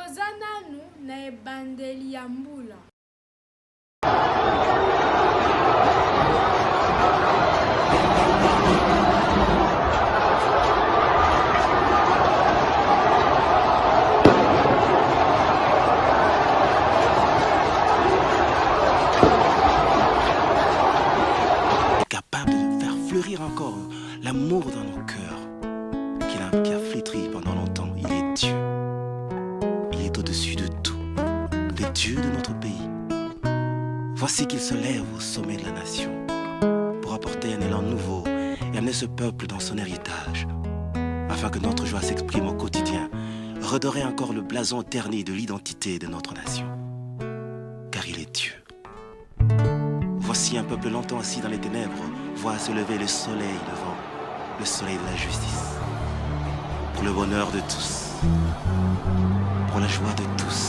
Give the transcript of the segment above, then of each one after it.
toza nanu na ebandeli ya mbula. Capable de faire fleurir encore l'amour dans nos cœurs, qui a flétri pendant longtemps. Il est Dieu. Il est au-dessus de tout, le Dieu de notre pays. Voici qu'il se lève au sommet de la nation pour apporter un élan nouveau et amener ce peuple dans son héritage, afin que notre joie s'exprime au quotidien, redorer encore le blason terni de l'identité de notre nation. Car il est Dieu. Voici un peuple longtemps assis dans les ténèbres, voit se lever le soleil levant, le soleil de la justice. Pour le bonheur de tous, pour la joie de tous.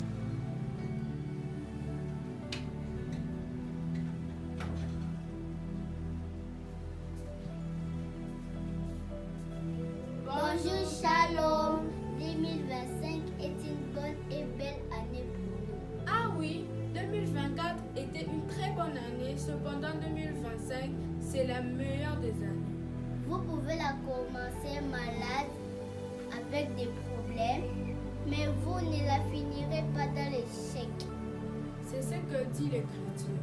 Bonjour, Shalom. 2025 est une bonne et belle année pour nous. Ah oui, 2024 était une très bonne année, cependant 2025, c'est la meilleure des années. Vous pouvez la commencer malade, avec des problèmes, mais vous ne la finirez pas dans l'échec. C'est ce que dit l'Écriture.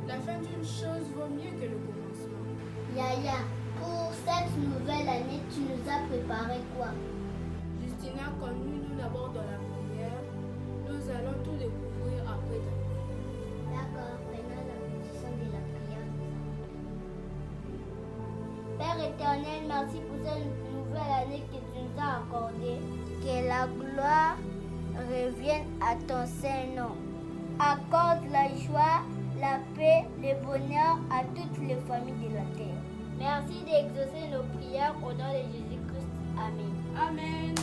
La fin d'une chose vaut mieux que le commencement. Yaya, pour cette nouvelle année, tu nous as préparé quoi? Justina, comme nous d'abord dans la prière, nous allons tout découvrir après ta prière. D'accord, prenons la position de la prière. Père éternel, merci pour cette nouvelle année que tu nous as accordée. Que la gloire revienne à ton Saint-Nom. Accorde la joie, la paix, le bonheur à toutes les familles de la terre. Merci d'exaucer nos prières au nom de Jésus-Christ. Amen. Amen.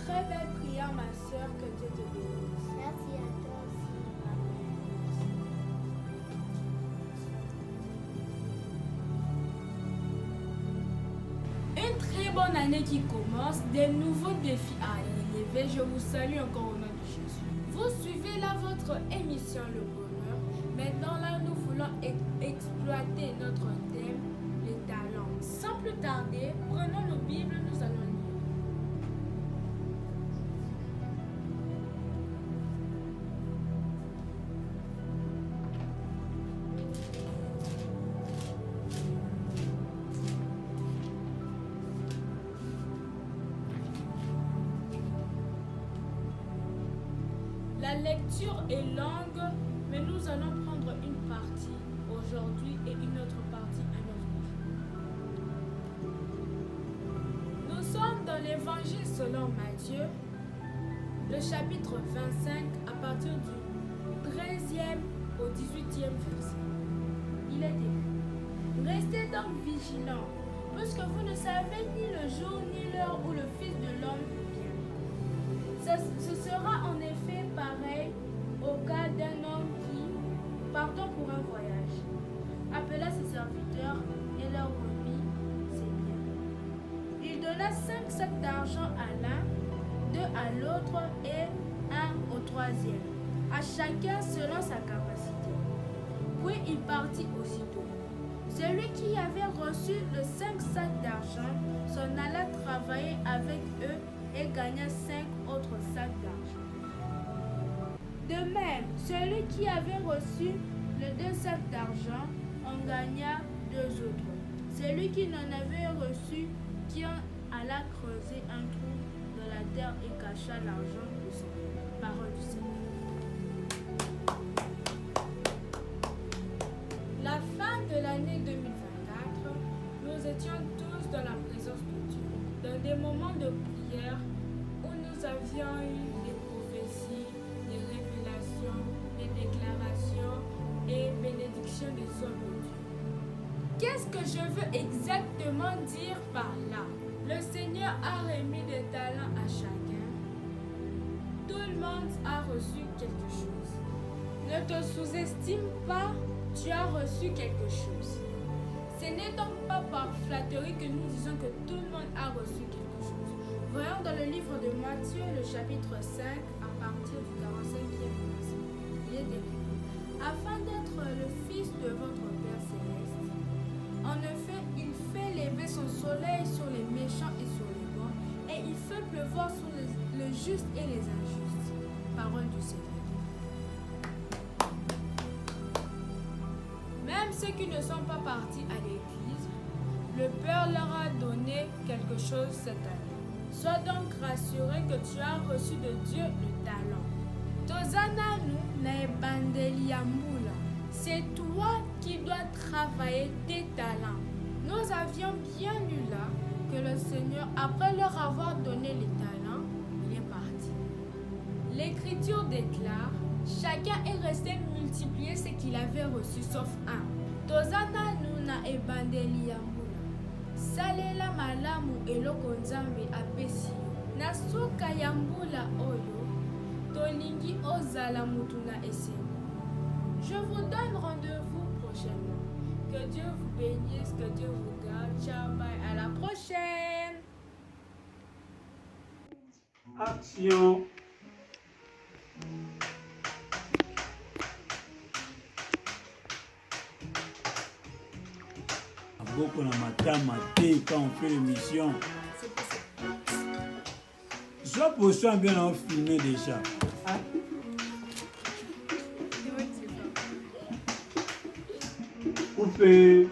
Très belle prière, ma soeur, que Dieu te bénisse. Merci à toi aussi. Une très bonne année qui commence, des nouveaux défis à relever. Je vous salue encore au nom de Jésus. Vous suivez là votre émission Le Bonheur. Maintenant là, nous voulons exploiter notre thème, les talents. Sans plus tarder, prenons nos Bibles, nous allons lire. La lecture est longue, mais nous allons prendre une partie aujourd'hui et une autre partie un autre jour. Nous sommes dans l'évangile selon Matthieu, le chapitre 25, à partir du 13e au 18e verset. Il est écrit: Restez donc vigilants, puisque vous ne savez ni le jour ni l'heure où le Fils de l'homme vient. Ce sera en effet pareil au cas d'un homme qui, partant pour un voyage, appela ses serviteurs et leur remit ses biens. Il donna 5 sacs d'argent à l'un, 2 à l'autre et 1 au troisième, à chacun selon sa capacité. Puis il partit aussitôt. Celui qui avait reçu le 5 sacs d'argent s'en alla travailler avec eux et gagna 5 autres sacs d'argent. De même, celui qui avait reçu les 2 sacs d'argent en gagna 2 autres. Celui qui n'en avait reçu qu'un alla creuser un trou dans la terre et cacha l'argent de son parole du Seigneur. La fin de l'année 2024, nous étions tous dans la présence de Dieu, dans des moments de prière où nous avions eu des prophéties, des révélations, des déclarations et bénédictions des hommes de Dieu. Qu'est-ce que je veux exactement dire par là? Le Seigneur a remis des talents à chacun. Tout le monde a reçu quelque chose. Ne te sous-estime pas, tu as reçu quelque chose. Ce n'est donc pas par flatterie que nous disons que tout le monde a reçu quelque chose. Voyons dans le livre de Matthieu, le chapitre 5, à partir du 45e verset. Il est écrit: Afin d'être le Fils de votre Père céleste, en effet, il fait lever son soleil sur les méchants et sur les bons, et il fait pleuvoir sur le juste et les injustes. Parole du Seigneur. Même ceux qui ne sont pas partis à l'église, le Père leur a donné quelque chose cette année. Sois donc rassuré que tu as reçu de Dieu le talent. Tozana nous na ebandeli ya mbula. C'est toi qui dois travailler tes talents. Nous avions bien lu là que le Seigneur, après leur avoir donné les talents, il est parti. L'Écriture déclare: chacun est resté multiplier ce qu'il avait reçu sauf un. Tozana nous na ebandeli ya mbula. Salela malamu eloko nzambe apesi yo. Na suka ya mbula oyo, tolingi ozala mutu na esengo. Je vous donne rendez-vous prochainement. Que Dieu vous bénisse, que Dieu vous garde. Ciao, bye, à la prochaine. Action. Beaucoup na matama te quand on fait l'émission. Soit pour soi bien on filmer déjà. Coupé.